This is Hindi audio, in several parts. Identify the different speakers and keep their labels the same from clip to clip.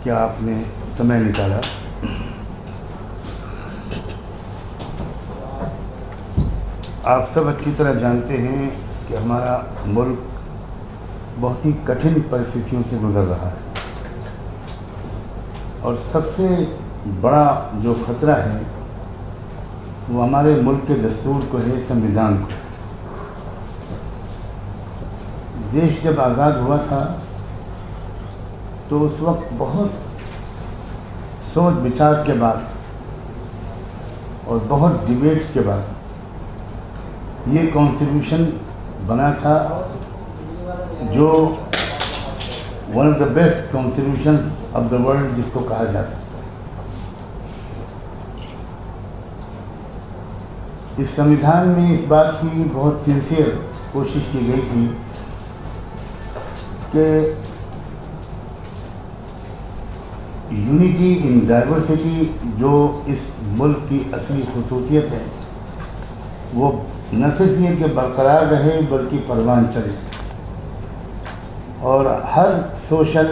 Speaker 1: कि आपने समय निकाला। आप सब अच्छी तरह जानते हैं कि हमारा मुल्क बहुत ही कठिन परिस्थितियों से गुज़र रहा है और सबसे बड़ा जो ख़तरा है वो हमारे मुल्क के दस्तूर को है, संविधान को। देश जब आज़ाद हुआ था तो उस वक्त बहुत सोच विचार के बाद और बहुत डिबेट्स के बाद ये कॉन्स्टिट्यूशन बना था, जो one of the best constitutions of the world जिसको कहा जा सकता है। इस संविधान में इस बात की बहुत सिंसियर कोशिश की गई थी कि यूनिटी इन डाइवर्सिटी जो इस मुल्क की असली खसूसियत है वो न सिर्फ ये कि बरकरार रहे बल्कि परवान चले और हर सोशल,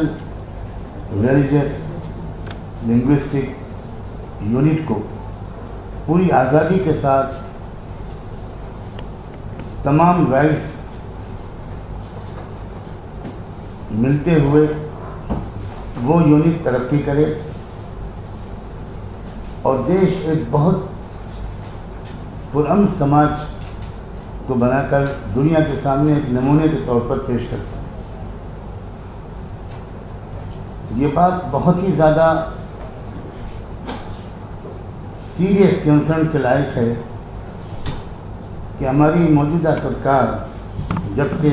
Speaker 1: रिलीजियस, लिंग्विस्टिक यूनिट को पूरी आज़ादी के साथ तमाम राइट्स मिलते हुए वो यूनिट तरक्की करे और देश एक बहुत पुरअमन समाज को बनाकर दुनिया के सामने एक नमूने के तौर पर पेश कर सके। ये बात बहुत ही ज़्यादा सीरियस कंसर्न के लायक है कि हमारी मौजूदा सरकार जब से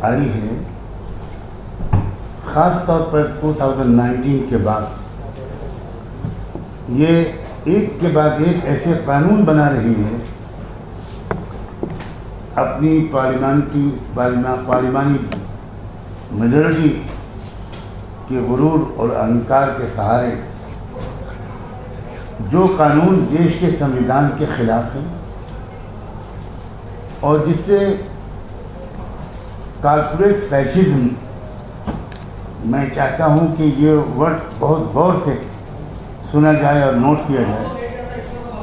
Speaker 1: आई है, ख़ास तौर पर 2019 के बाद, ये एक के बाद एक ऐसे कानून बना रही है अपनी पार्लिमानी मेजॉरिटी के गुरूर और अहंकार के सहारे, जो कानून देश के संविधान के ख़िलाफ़ है और जिससे कॉर्पोरेट फैशिज्म, मैं चाहता हूं कि ये वर्ड बहुत गौर से सुना जाए और नोट किया जाए,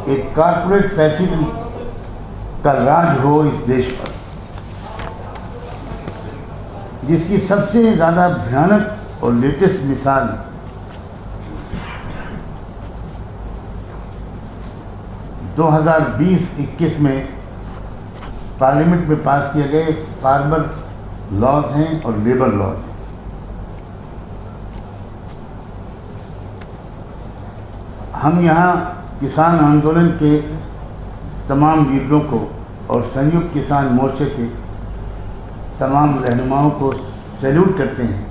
Speaker 1: एक कॉर्पोरेट फैशिज्म का राज हो इस देश पर, जिसकी सबसे ज़्यादा भयानक और लेटेस्ट मिसाल दो 2020-21 में पार्लियामेंट में पास किए गए फार्मर लॉज हैं और लेबर लॉज हैं। हम यहाँ किसान आंदोलन के तमाम लीडरों को और संयुक्त किसान मोर्चे के तमाम रहनुमाओं को सैल्यूट करते हैं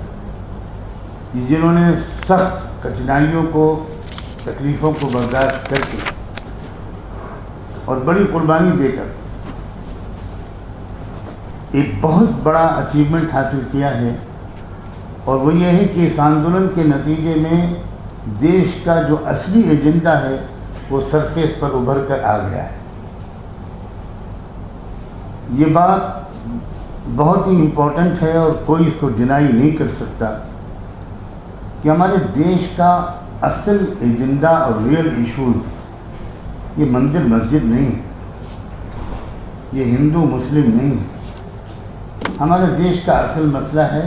Speaker 1: कि जिन्होंने सख्त कठिनाइयों को, तकलीफ़ों को बर्दाश्त करके और बड़ी कुर्बानी देकर एक बहुत बड़ा अचीवमेंट हासिल किया है। और वो ये है कि इस आंदोलन के नतीजे में देश का जो असली एजेंडा है वो सरफेस पर उभर कर आ गया है। ये बात बहुत ही इम्पोर्टेंट है और कोई इसको डिनाई नहीं कर सकता कि हमारे देश का असल एजेंडा और रियल इश्यूज़ ये मंदिर मस्जिद नहीं है, ये हिंदू मुस्लिम नहीं है। हमारे देश का असल मसला है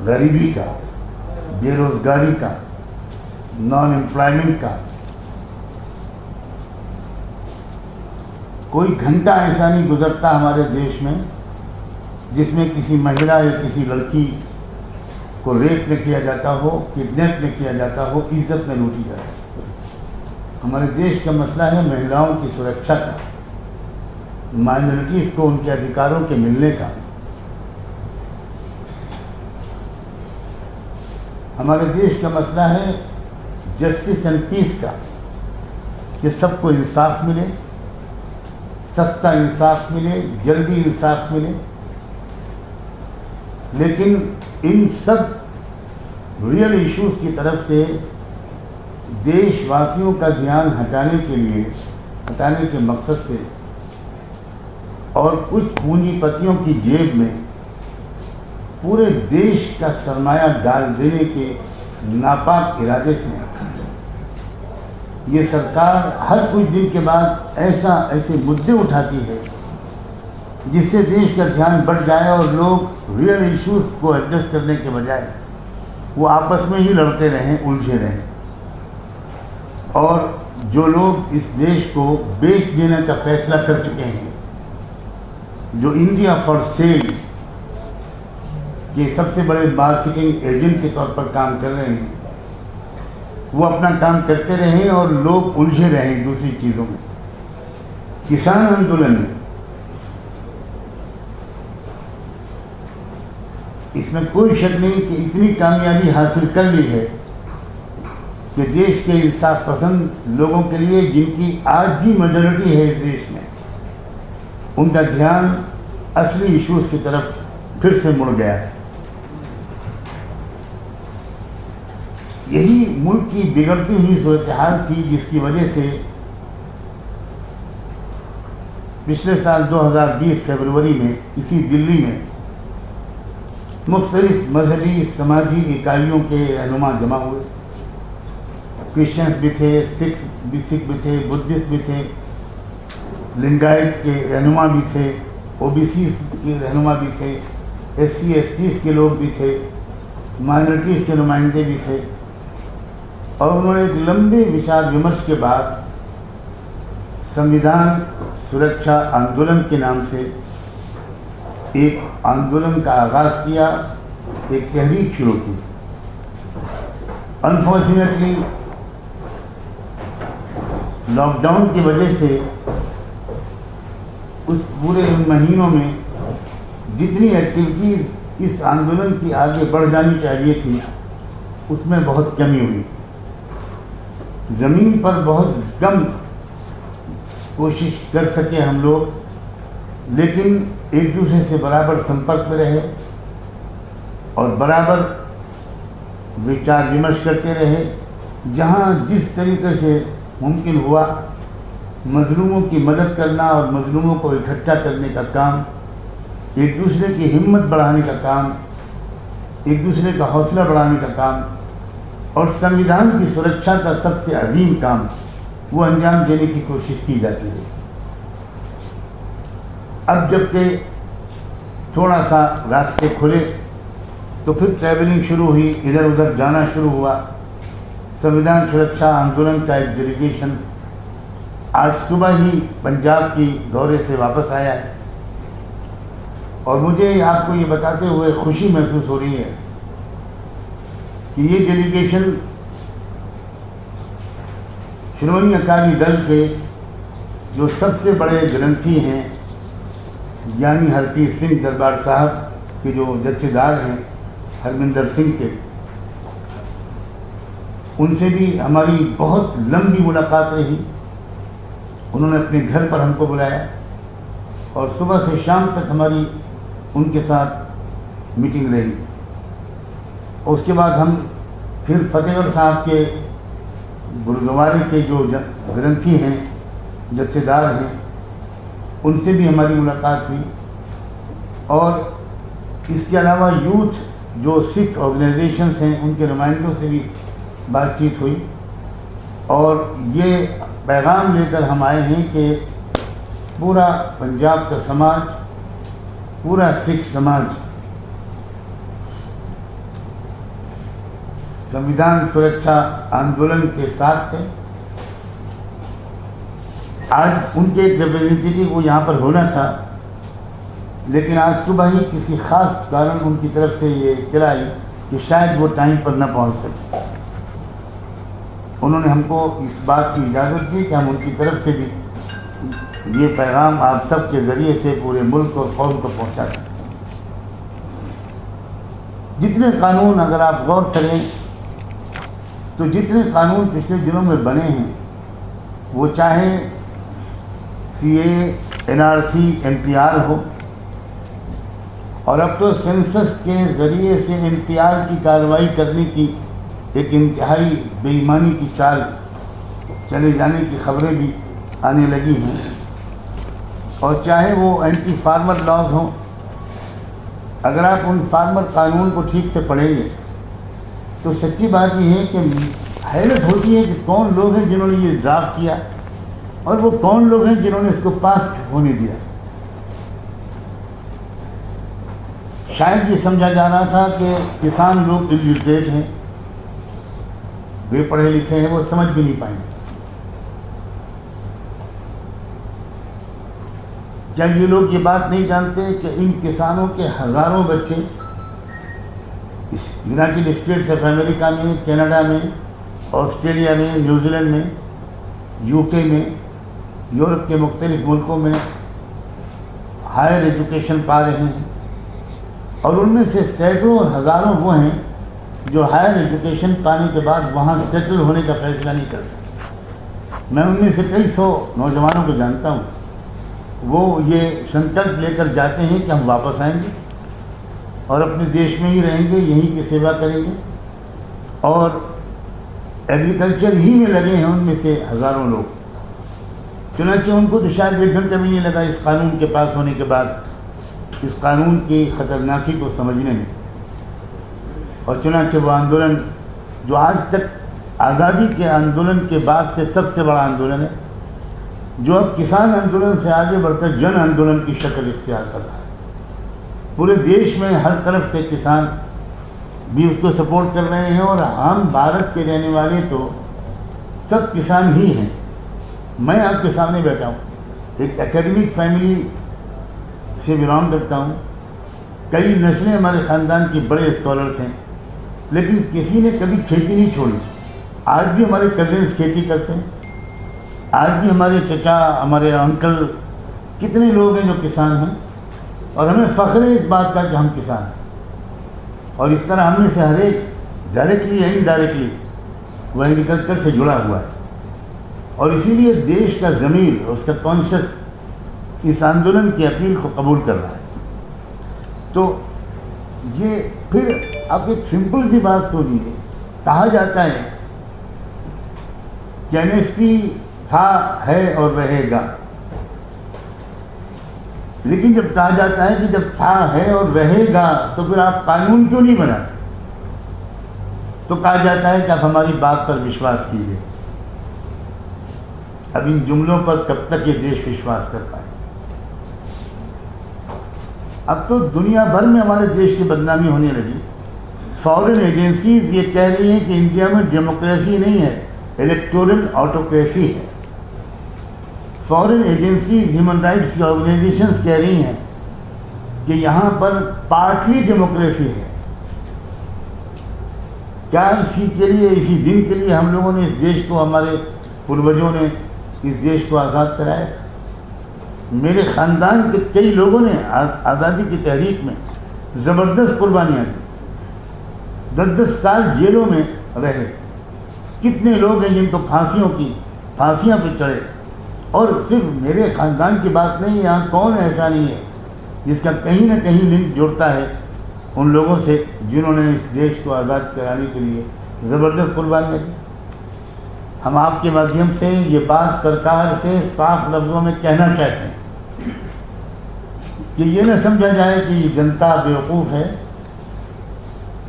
Speaker 1: गरीबी का, बेरोज़गारी का, नॉन एम्प्लॉयमेंट का। कोई घंटा ऐसा नहीं गुजरता हमारे देश में जिसमें किसी महिला या किसी लड़की को रेप न किया जाता हो, किडनैप न किया जाता हो, इज्जत न लूटी जाती हो। हमारे देश का मसला है महिलाओं की सुरक्षा का, माइनॉरिटीज़ को उनके अधिकारों के मिलने का। हमारे देश का मसला है जस्टिस एंड पीस का, कि सबको इंसाफ मिले, सस्ता इंसाफ मिले, जल्दी इंसाफ मिले। लेकिन इन सब रियल इश्यूज़ की तरफ से देशवासियों का ध्यान हटाने के लिए, हटाने के मकसद से और कुछ पूंजीपतियों की जेब में पूरे देश का सरमाया डाल देने के नापाक इरादे से ये सरकार हर कुछ दिन के बाद ऐसे मुद्दे उठाती है जिससे देश का ध्यान बढ़ जाए और लोग रियल इश्यूज को एड्रेस करने के बजाय वो आपस में ही लड़ते रहें, उलझे रहें। और जो लोग इस देश को बेच देने का फैसला कर चुके हैं, जो इंडिया फॉर सेल के सबसे बड़े मार्केटिंग एजेंट के तौर पर काम कर रहे हैं, वो अपना काम करते रहें और लोग उलझे रहें दूसरी चीज़ों में। किसान आंदोलन में इसमें कोई शक नहीं कि इतनी कामयाबी हासिल कर ली है कि देश के इंसाफ पसंद लोगों के लिए, जिनकी आज भी मेजॉरिटी है इस देश में, उनका ध्यान असली इश्यूज़ की तरफ फिर से मुड़ गया है। यही मुल्क की बिगड़ती हुई सूरत हाल थी जिसकी वजह से पिछले साल 2020 फरवरी में इसी दिल्ली में मुख्तलिफ मजहबी समाजी इकाइयों के रहनुमा जमा हुए। क्रिश्चियंस भी थे, सिख भी थे, बुद्धिस्ट भी थे, लिंगायत के रहनुमा भी थे, ओबीसी के रहनुमा भी थे, SC STs के लोग भी थे, माइनॉरिटीज़ के नुमाइंदे भी थे। और उन्होंने एक लंबे विचार विमर्श के बाद संविधान सुरक्षा आंदोलन के नाम से एक आंदोलन का आगाज़ किया, एक तहरीक शुरू की। अनफॉर्चुनेटली लॉकडाउन की वजह से उस पूरे महीनों में जितनी एक्टिविटीज़ इस आंदोलन की आगे बढ़ जानी चाहिए थी, उसमें बहुत कमी हुई। ज़मीन पर बहुत कम कोशिश कर सके हम लोग, लेकिन एक दूसरे से बराबर संपर्क में रहे और बराबर विचार विमर्श करते रहे। जहाँ जिस तरीके से मुमकिन हुआ मज़लूमों की मदद करना और मज़लूमों को इकट्ठा करने का काम, एक दूसरे की हिम्मत बढ़ाने का काम, एक दूसरे का हौसला बढ़ाने का काम और संविधान की सुरक्षा का सबसे अजीम काम वो अंजाम देने की कोशिश की जाती है। अब जबकि थोड़ा सा रास्ते खुले तो फिर ट्रैवलिंग शुरू हुई, इधर उधर जाना शुरू हुआ। संविधान सुरक्षा आंदोलन का एक डेलीगेशन आज सुबह ही पंजाब की दौरे से वापस आया है और मुझे आपको ये बताते हुए खुशी महसूस हो रही है कि ये डेलीगेशन श्रोमणी अकाली दल के जो सबसे बड़े ग्रंथी हैं ज्ञानी हरप्रीत सिंह दरबार साहब के जो जत्थेदार हैं हरमिंदर सिंह के, उनसे भी हमारी बहुत लंबी मुलाकात रही। उन्होंने अपने घर पर हमको बुलाया और सुबह से शाम तक हमारी उनके साथ मीटिंग रही। उसके बाद हम फिर फतेहगढ़ साहब के गुरुद्वारे के जो ग्रंथी हैं, जत्थेदार हैं, उनसे भी हमारी मुलाकात हुई। और इसके अलावा यूथ जो सिख ऑर्गेनाइजेशंस हैं उनके नुमाइंदों से भी बातचीत हुई और ये पैगाम लेकर हम आए हैं कि पूरा पंजाब का समाज, पूरा सिख समाज संविधान सुरक्षा आंदोलन के साथ है। आज उनके एक रिप्रेजेंटेटिव को यहाँ पर होना था, लेकिन आज सुबह ही किसी ख़ास कारण उनकी तरफ से ये इत्तला आई कि शायद वो टाइम पर न पहुँच सके। उन्होंने हमको इस बात की इजाज़त दी कि हम उनकी तरफ से भी ये पैगाम आप सब के ज़रिए से पूरे मुल्क और कौम को पहुँचा सकते हैं। जितने कानून अगर आप गौर करें तो जितने कानून पिछले दिनों में बने हैं, वो चाहे CAA, NRC, NPR हो, और अब तो सेंसस के ज़रिए से NPR की कार्रवाई करने की एक इंतहाई बेईमानी की चाल चले जाने की खबरें भी आने लगी हैं। और चाहे वो एंटी फार्मर लॉज हों, अगर आप उन फार्मर कानून को ठीक से पढ़ेंगे तो सच्ची बात ये है कि हैरत होती है कि कौन लोग हैं जिन्होंने ये ड्राफ्ट किया और वो कौन लोग हैं जिन्होंने इसको पास होने दिया। शायद ये समझा जा रहा था कि किसान लोग इलिटरेट हैं, वे पढ़े लिखे हैं, वो समझ भी नहीं पाएंगे। क्या ये लोग ये बात नहीं जानते कि इन किसानों के हज़ारों बच्चे इस यूनाइटेड स्टेट्स ऑफ अमेरिका में, कनाडा में, ऑस्ट्रेलिया में, न्यूजीलैंड में, यूके में, यूरोप के मुख्तलिफ मुल्कों में हायर एजुकेशन पा रहे हैं और उनमें से सैकड़ों और हज़ारों वो हैं जो हायर एजुकेशन पाने के बाद वहाँ सेटल होने का फ़ैसला नहीं करते। मैं उनमें से कई सौ नौजवानों को जानता हूँ, वो ये संकल्प लेकर जाते हैं कि हम वापस आएंगे और अपने देश में ही रहेंगे, यहीं की सेवा करेंगे और एग्रीकल्चर ही में लगे हैं उनमें से हज़ारों लोग। चुनांचे उनको तो शायद 1 घंटा भी नहीं लगा इस कानून के पास होने के बाद इस कानून की ख़तरनाकी को समझने में। और चुनांचे वो आंदोलन जो आज तक आज़ादी के आंदोलन के बाद से सबसे बड़ा आंदोलन है, जो अब किसान आंदोलन से आगे बढ़कर जन आंदोलन की शक्ल इख्तियार कर रहा है। पूरे देश में हर तरफ से किसान भी उसको सपोर्ट कर रहे हैं और हम भारत के रहने वाले तो सब किसान ही हैं। मैं आपके सामने बैठा हूँ, एक एकेडमिक फैमिली से बिलोंग करता हूँ, कई नस्लें हमारे ख़ानदान की बड़े स्कॉलर्स हैं, लेकिन किसी ने कभी खेती नहीं छोड़ी। आज भी हमारे कज़न्स खेती करते हैं, आज भी हमारे चचा, हमारे अंकल, कितने लोग हैं जो किसान हैं और हमें फ़ख्र है इस बात का कि हम किसान हैं। और इस तरह हमने से हर एक डायरेक्टली या इनडायरेक्टली वह एग्रीकल्चर से जुड़ा हुआ है और इसीलिए देश का ज़मीर, उसका कॉन्शियस इस आंदोलन की अपील को कबूल कर रहा है। तो ये फिर आप एक सिंपल सी बात सुनिए, कहा जाता है कि एमएसपी था, है और रहेगा, लेकिन जब कहा जाता है कि जब था, है और रहेगा तो फिर आप कानून क्यों नहीं बनाते? तो कहा जाता है कि आप हमारी बात पर विश्वास कीजिए। अब इन जुमलों पर कब तक ये देश विश्वास कर पाए? अब तो दुनिया भर में हमारे देश की बदनामी होने लगी। फॉरेन एजेंसीज ये कह रही हैं कि इंडिया में डेमोक्रेसी नहीं है, इलेक्टोरल ऑटोक्रेसी है। फॉरेन एजेंसीज, ह्यूमन राइट्स की ऑर्गेनाइजेशंस कह रही हैं कि यहाँ पर पार्टली डेमोक्रेसी है। क्या इसी के लिए, इसी दिन के लिए हम लोगों ने इस देश को, हमारे पूर्वजों ने इस देश को आज़ाद कराया था? मेरे ख़ानदान के कई लोगों ने आज़ादी की तहरीक में ज़बरदस्त कुर्बानियाँ दी, 10-10 साल जेलों में रहे। कितने लोग हैं जिनको फांसियाँ पे चढ़े। और सिर्फ मेरे ख़ानदान की बात नहीं, यहाँ कौन ऐसा नहीं है जिसका कहीं ना कहीं लिंक जुड़ता है उन लोगों से जिन्होंने इस देश को आज़ाद कराने के लिए ज़बरदस्त कुर्बानियाँ दी। हम आपके माध्यम से ये बात सरकार से साफ लफ्ज़ों में कहना चाहते हैं कि ये न समझा जाए कि जनता बेवकूफ़ है।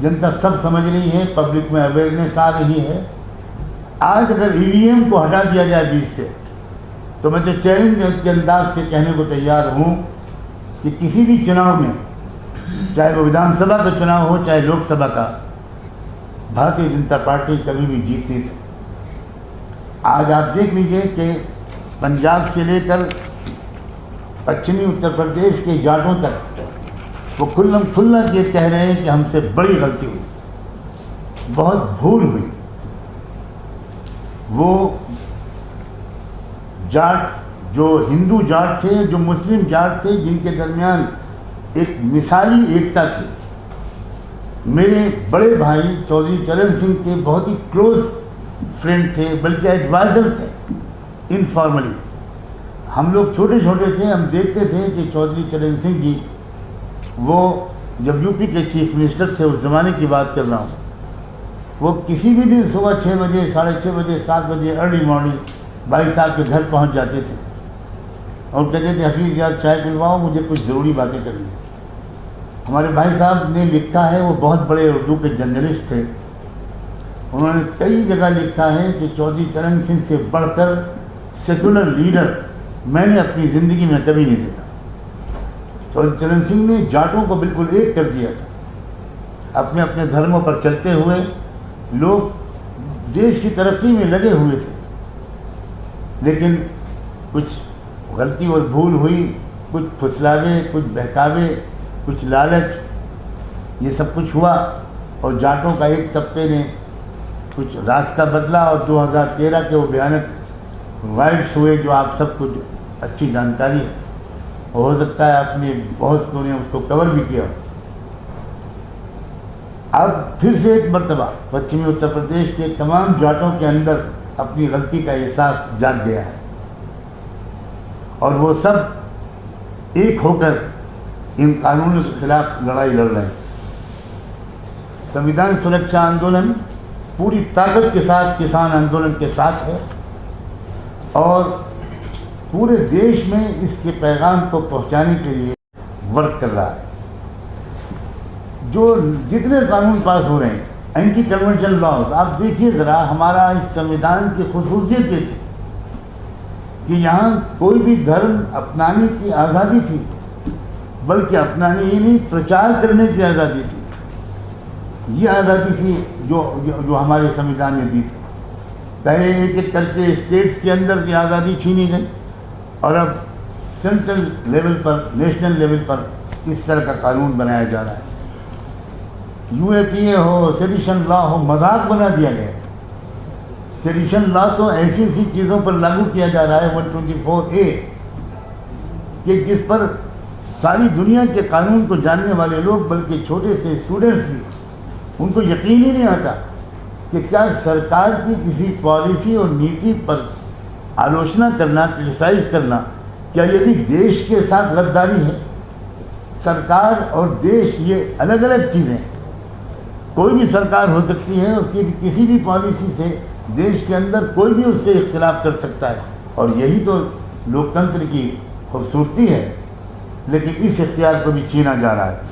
Speaker 1: जनता सब समझ रही है, पब्लिक में अवेयरनेस आ रही है। आज अगर ईवीएम को हटा दिया जाए बीच से, तो मैं तो चैलेंज के अंदाज से कहने को तैयार हूँ कि किसी भी चुनाव में, चाहे वो विधानसभा का चुनाव हो चाहे लोकसभा का, भारतीय जनता पार्टी कभी भी जीत नहीं सकती। आज आप देख लीजिए कि पंजाब से लेकर पश्चिमी उत्तर प्रदेश के जाटों तक वो खुल्ला ये कह रहे हैं कि हमसे बड़ी गलती हुई, बहुत भूल हुई। वो जाट, जो हिंदू जाट थे, जो मुस्लिम जाट थे, जिनके दरमियान एक मिसाली एकता थी। मेरे बड़े भाई चौधरी चरण सिंह के बहुत ही क्लोज फ्रेंड थे, बल्कि एडवाइज़र थे इनफॉर्मली। हम लोग छोटे छोटे थे, हम देखते थे कि चौधरी चरण सिंह जी, वो जब यूपी के चीफ मिनिस्टर थे, उस ज़माने की बात कर रहा हूँ, वो किसी भी दिन सुबह 6 बजे, 6:30 बजे, 7 बजे अर्ली मॉर्निंग भाई साहब के घर पहुँच जाते थे और कहते थे, हफीज़ यार चाय पिलवाओ, मुझे कुछ ज़रूरी बातें करनी है। हमारे भाई साहब ने लिखा है, वो बहुत बड़े उर्दू के जर्नलिस्ट थे। उन्होंने कई जगह लिखा है कि चौधरी चरण सिंह से बढ़कर सेकुलर लीडर मैंने अपनी ज़िंदगी में कभी नहीं देखा। चौधरी चरण सिंह ने जाटों को बिल्कुल एक कर दिया था। अपने अपने धर्मों पर चलते हुए लोग देश की तरक्की में लगे हुए थे, लेकिन कुछ गलती और भूल हुई, कुछ फुसलावे, कुछ बहकावे, कुछ लालच, ये सब कुछ हुआ और जाटों का एक तबके ने कुछ रास्ता बदला और 2013 के वो भयानक राइट्स हुए जो आप सबको अच्छी जानकारी है। हो सकता है आपने बहुत लोगों ने उसको कवर भी किया। अब फिर से एक मर्तबा पश्चिमी उत्तर प्रदेश के तमाम जाटों के अंदर अपनी गलती का एहसास जाग गया है और वो सब एक होकर इन कानूनों के खिलाफ लड़ाई लड़ रहे हैं। संविधान सुरक्षा आंदोलन पूरी ताकत के साथ किसान आंदोलन के साथ है और पूरे देश में इसके पैगाम को पहुंचाने के लिए वर्क कर रहा है। जो जितने कानून पास हो रहे हैं, एंटी कन्वर्जन लॉज, आप देखिए ज़रा, हमारा इस संविधान की खूबसूरती थी कि यहाँ कोई भी धर्म अपनाने की आज़ादी थी, बल्कि अपनाने ही नहीं, प्रचार करने की आज़ादी थी। ये आज़ादी थी जो हमारे संविधान ने दी थी। पहले एक एक करके स्टेट्स के अंदर से आज़ादी छीनी गई और अब सेंट्रल लेवल पर, नेशनल लेवल पर इस तरह का कानून बनाया जा रहा है। UAPA हो, सेडिशन लॉ हो, मजाक बना दिया गया। सेडिशन लॉ तो ऐसी ऐसी चीज़ों पर लागू किया जा रहा है 124A कि जिस पर सारी दुनिया के कानून को जानने वाले लोग, बल्कि छोटे से स्टूडेंट्स भी, उनको यकीन ही नहीं आता कि क्या सरकार की किसी पॉलिसी और नीति पर आलोचना करना, क्रिटिसाइज करना, क्या ये भी देश के साथ गद्दारी है? सरकार और देश ये अलग अलग चीज़ें हैं। कोई भी सरकार हो सकती है, उसकी किसी भी पॉलिसी से देश के अंदर कोई भी उससे इख्तिलाफ कर सकता है और यही तो लोकतंत्र की खूबसूरती है। लेकिन इस इख्तियार को भी छीना जा रहा है।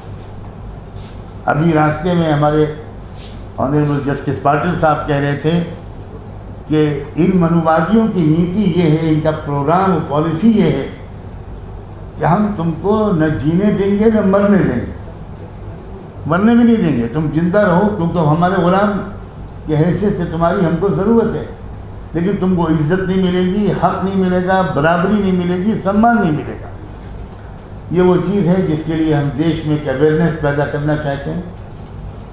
Speaker 1: अभी रास्ते में हमारे ऑनरेबल जस्टिस पाटिल साहब कह रहे थे कि इन मनुवादियों की नीति ये है, इनका प्रोग्राम और पॉलिसी ये है कि हम तुमको न जीने देंगे न मरने देंगे। मरने भी नहीं देंगे, तुम जिंदा रहो क्योंकि हमारे गुलाम की हैसियत से तुम्हारी हमको ज़रूरत है, लेकिन तुमको इज्जत नहीं मिलेगी, हक नहीं मिलेगा, बराबरी नहीं मिलेगी, सम्मान नहीं मिलेगा। ये वो चीज़ है जिसके लिए हम देश में एक अवेयरनेस पैदा करना चाहते हैं,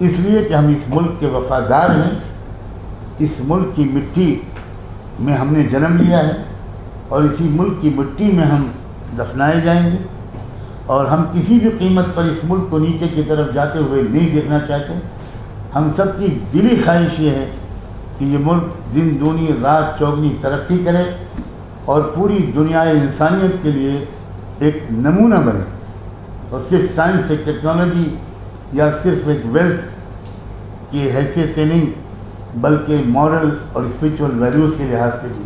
Speaker 1: इसलिए कि हम इस मुल्क के वफादार हैं। इस मुल्क की मिट्टी में हमने जन्म लिया है और इसी मुल्क की मिट्टी में हम दफनाए जाएंगे और हम किसी भी कीमत पर इस मुल्क को नीचे की तरफ जाते हुए नहीं देखना चाहते। हम सब की दिली ख्वाहिश ये है कि ये मुल्क दिन दूनी रात चौगनी तरक्की करे और पूरी दुनिया इंसानियत के लिए एक नमूना बने और सिर्फ साइंस से, टेक्नोलॉजी या सिर्फ एक वेल्थ की हैसियत से नहीं, बल्कि मॉरल और स्पिरिचुअल वैल्यूज़ के लिहाज से भी